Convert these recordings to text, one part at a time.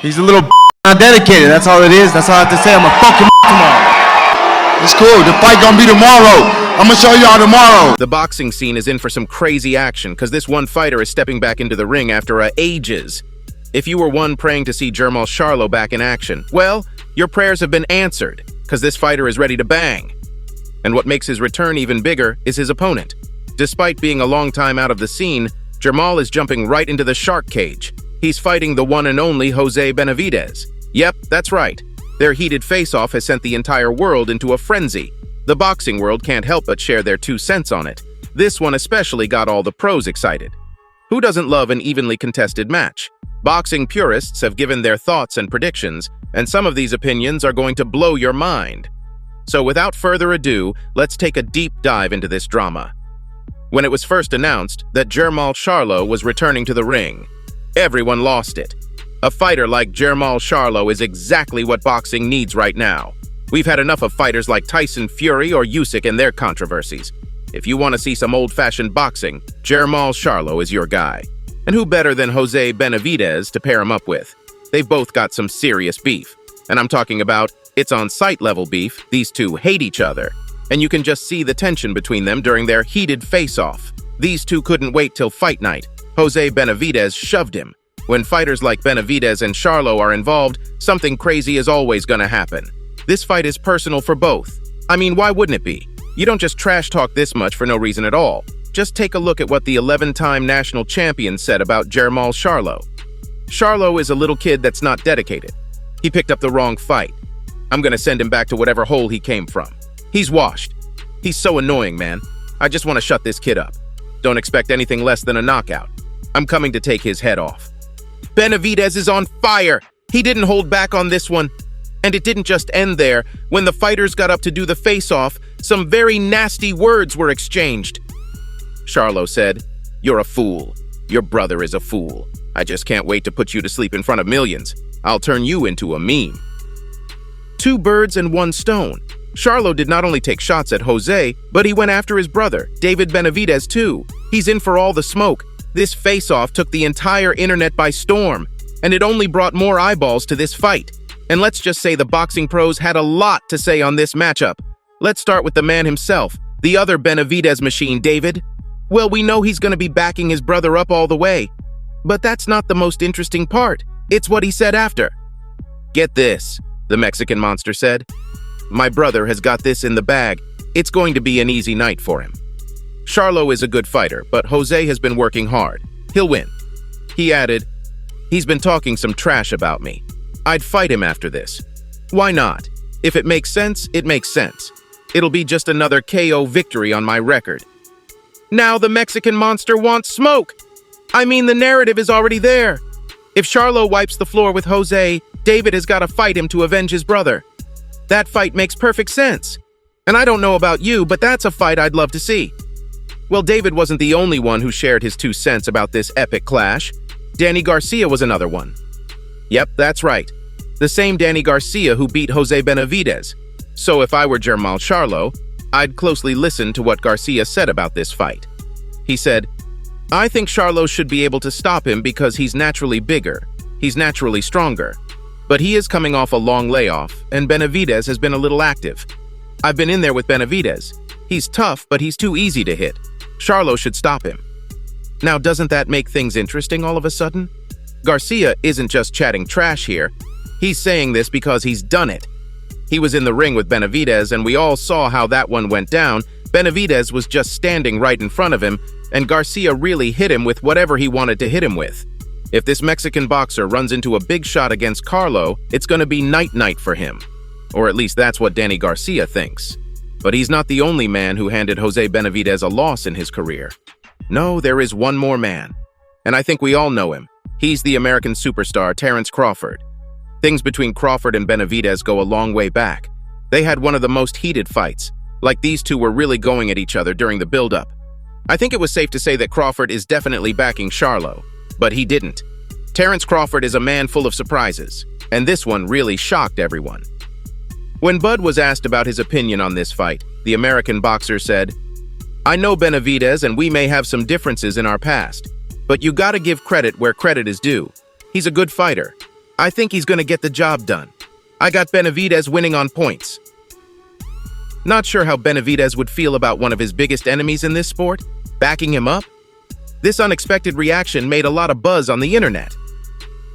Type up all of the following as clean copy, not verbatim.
He's a little not dedicated. That's all it is. That's all I have to say. I'm gonna fuck him tomorrow. It's cool. The fight gonna be tomorrow. I'm gonna show y'all tomorrow. The boxing scene is in for some crazy action because this one fighter is stepping back into the ring after ages. If you were one praying to see Jermall Charlo back in action, well, your prayers have been answered because this fighter is ready to bang. And what makes his return even bigger is his opponent. Despite being a long time out of the scene, Jermall is jumping right into the shark cage. He's fighting the one and only Jose Benavidez. Yep, that's right. Their heated face-off has sent the entire world into a frenzy. The boxing world can't help but share their 2 cents on it. This one especially got all the pros excited. Who doesn't love an evenly contested match? Boxing purists have given their thoughts and predictions, and some of these opinions are going to blow your mind. So without further ado, let's take a deep dive into this drama. When it was first announced that Jermall Charlo was returning to the ring, everyone lost it. A fighter like Jermall Charlo is exactly what boxing needs right now. We've had enough of fighters like Tyson, Fury, or Usyk and their controversies. If you want to see some old-fashioned boxing, Jermall Charlo is your guy. And who better than Jose Benavidez to pair him up with? They've both got some serious beef. And I'm talking about it's on-site level beef. These two hate each other. And you can just see the tension between them during their heated face-off. These two couldn't wait till fight night. Jose Benavidez shoved him. When fighters like Benavidez and Charlo are involved, something crazy is always gonna happen. This fight is personal for both. I mean, why wouldn't it be? You don't just trash talk this much for no reason at all. Just take a look at what the 11-time national champion said about Jermall Charlo. Charlo is a little kid that's not dedicated. He picked up the wrong fight. I'm gonna send him back to whatever hole he came from. He's washed. He's so annoying, man. I just want to shut this kid up. Don't expect anything less than a knockout. I'm coming to take his head off. Benavidez is on fire. He didn't hold back on this one. And it didn't just end there. When the fighters got up to do the face-off, some very nasty words were exchanged. Charlo said, "You're a fool. Your brother is a fool. I just can't wait to put you to sleep in front of millions. I'll turn you into a meme." 2 birds and 1 stone. Charlo did not only take shots at Jose, but he went after his brother, David Benavidez, too. He's in for all the smoke. This face-off took the entire internet by storm, and it only brought more eyeballs to this fight. And let's just say the boxing pros had a lot to say on this matchup. Let's start with the man himself, the other Benavidez machine, David. Well, we know he's going to be backing his brother up all the way. But that's not the most interesting part. It's what he said after. "Get this," the Mexican monster said. "My brother has got this in the bag. It's going to be an easy night for him." Charlo is a good fighter, but Jose has been working hard. He'll win. He added, "He's been talking some trash about me. I'd fight him after this. Why not? If it makes sense, it makes sense. It'll be just another KO victory on my record." Now the Mexican monster wants smoke. I mean, the narrative is already there. If Charlo wipes the floor with Jose, David has got to fight him to avenge his brother. That fight makes perfect sense. And I don't know about you, but that's a fight I'd love to see. Well, David wasn't the only one who shared his 2 cents about this epic clash. Danny Garcia was another one. Yep, that's right. The same Danny Garcia who beat Jose Benavidez. So if I were Jermall Charlo, I'd closely listen to what Garcia said about this fight. He said, "I think Charlo should be able to stop him because he's naturally bigger. He's naturally stronger. But he is coming off a long layoff, and Benavidez has been a little active. I've been in there with Benavidez. He's tough, but he's too easy to hit. Charlo should stop him." Now, doesn't that make things interesting all of a sudden? Garcia isn't just chatting trash here. He's saying this because he's done it. He was in the ring with Benavidez, and we all saw how that one went down. Benavidez was just standing right in front of him, and Garcia really hit him with whatever he wanted to hit him with. If this Mexican boxer runs into a big shot against Charlo, it's going to be night-night for him. Or at least that's what Danny Garcia thinks. But he's not the only man who handed Jose Benavidez a loss in his career. No, there is one more man. And I think we all know him. He's the American superstar, Terrence Crawford. Things between Crawford and Benavidez go a long way back. They had one of the most heated fights. Like these two were really going at each other during the build-up. I think it was safe to say that Crawford is definitely backing Charlo. But he didn't. Terrence Crawford is a man full of surprises, and this one really shocked everyone. When Bud was asked about his opinion on this fight, the American boxer said, "I know Benavidez and we may have some differences in our past, but you gotta give credit where credit is due. He's a good fighter. I think he's gonna get the job done. I got Benavidez winning on points. Not sure how Benavidez would feel about one of his biggest enemies in this sport, backing him up. This unexpected reaction made a lot of buzz on the internet.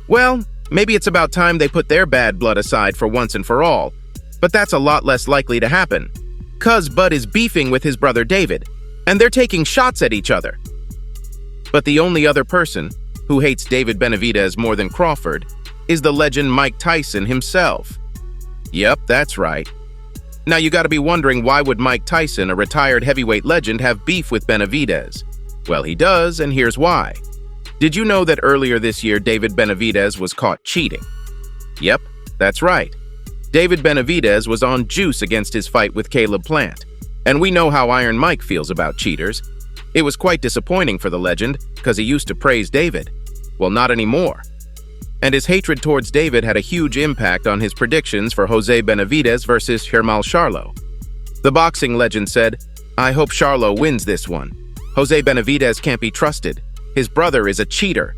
Well, maybe it's about time they put their bad blood aside for once and for all, but that's a lot less likely to happen, 'cause Bud is beefing with his brother David, and they're taking shots at each other. But the only other person who hates David Benavidez more than Crawford is the legend Mike Tyson himself. Yep, that's right. Now you gotta be wondering, why would Mike Tyson, a retired heavyweight legend, have beef with Benavidez? Well, he does, and here's why. Did you know that earlier this year David Benavidez was caught cheating? Yep, that's right. David Benavidez was on juice against his fight with Caleb Plant, and we know how Iron Mike feels about cheaters. It was quite disappointing for the legend, because he used to praise David. Well, not anymore. And his hatred towards David had a huge impact on his predictions for Jose Benavidez versus Jermall Charlo. The boxing legend said, "I hope Charlo wins this one. Jose Benavidez can't be trusted. His brother is a cheater.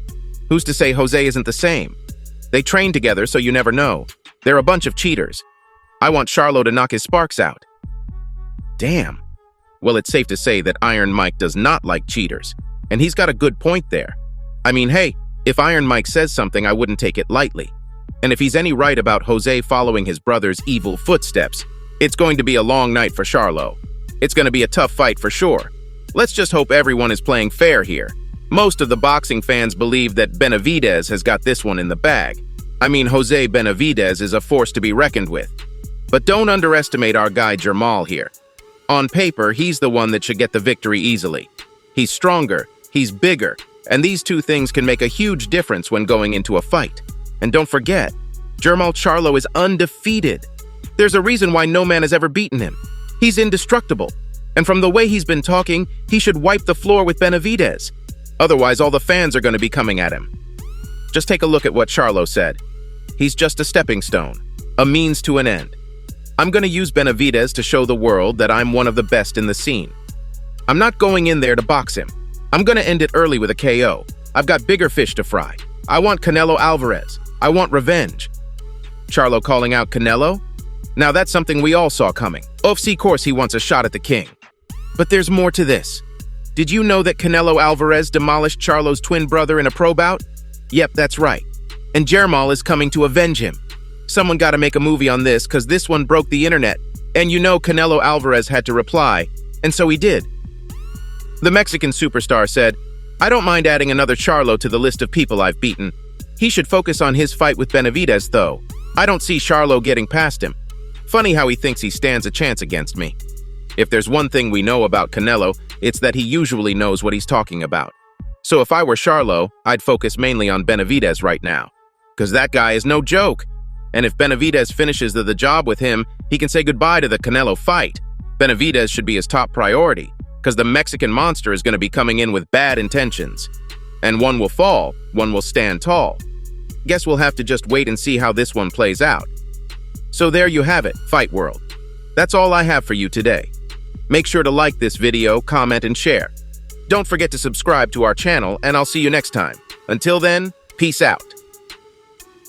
Who's to say Jose isn't the same? They train together, so you never know. They're a bunch of cheaters. I want Charlo to knock his sparks out." Damn. Well, it's safe to say that Iron Mike does not like cheaters, and he's got a good point there. I mean, hey, if Iron Mike says something, I wouldn't take it lightly. And if he's any right about Jose following his brother's evil footsteps, it's going to be a long night for Charlo. It's going to be a tough fight for sure. Let's just hope everyone is playing fair here. Most of the boxing fans believe that Benavidez has got this one in the bag. I mean, Jose Benavidez is a force to be reckoned with. But don't underestimate our guy Jermall here. On paper, he's the one that should get the victory easily. He's stronger, he's bigger, and these two things can make a huge difference when going into a fight. And don't forget, Jermall Charlo is undefeated. There's a reason why no man has ever beaten him. He's indestructible. And from the way he's been talking, he should wipe the floor with Benavidez. Otherwise, all the fans are going to be coming at him. Just take a look at what Charlo said. He's just a stepping stone, a means to an end. I'm going to use Benavidez to show the world that I'm one of the best in the scene. I'm not going in there to box him. I'm going to end it early with a KO. I've got bigger fish to fry. I want Canelo Alvarez. I want revenge. Charlo calling out Canelo? Now that's something we all saw coming. Of course he wants a shot at the king. But there's more to this. Did you know that Canelo Alvarez demolished Charlo's twin brother in a pro bout? Yep, that's right. And Jermall is coming to avenge him. Someone got to make a movie on this, because this one broke the internet. And you know Canelo Alvarez had to reply, and so he did. The Mexican superstar said, "I don't mind adding another Charlo to the list of people I've beaten. He should focus on his fight with Benavidez, though. I don't see Charlo getting past him. Funny how he thinks he stands a chance against me." If there's one thing we know about Canelo, it's that he usually knows what he's talking about. So if I were Charlo, I'd focus mainly on Benavidez right now. Because that guy is no joke. And if Benavidez finishes the job with him, he can say goodbye to the Canelo fight. Benavidez should be his top priority, because the Mexican monster is going to be coming in with bad intentions. And one will fall, one will stand tall. Guess we'll have to just wait and see how this one plays out. So there you have it, Fight World. That's all I have for you today. Make sure to like this video, comment, and share. Don't forget to subscribe to our channel, and I'll see you next time. Until then, peace out.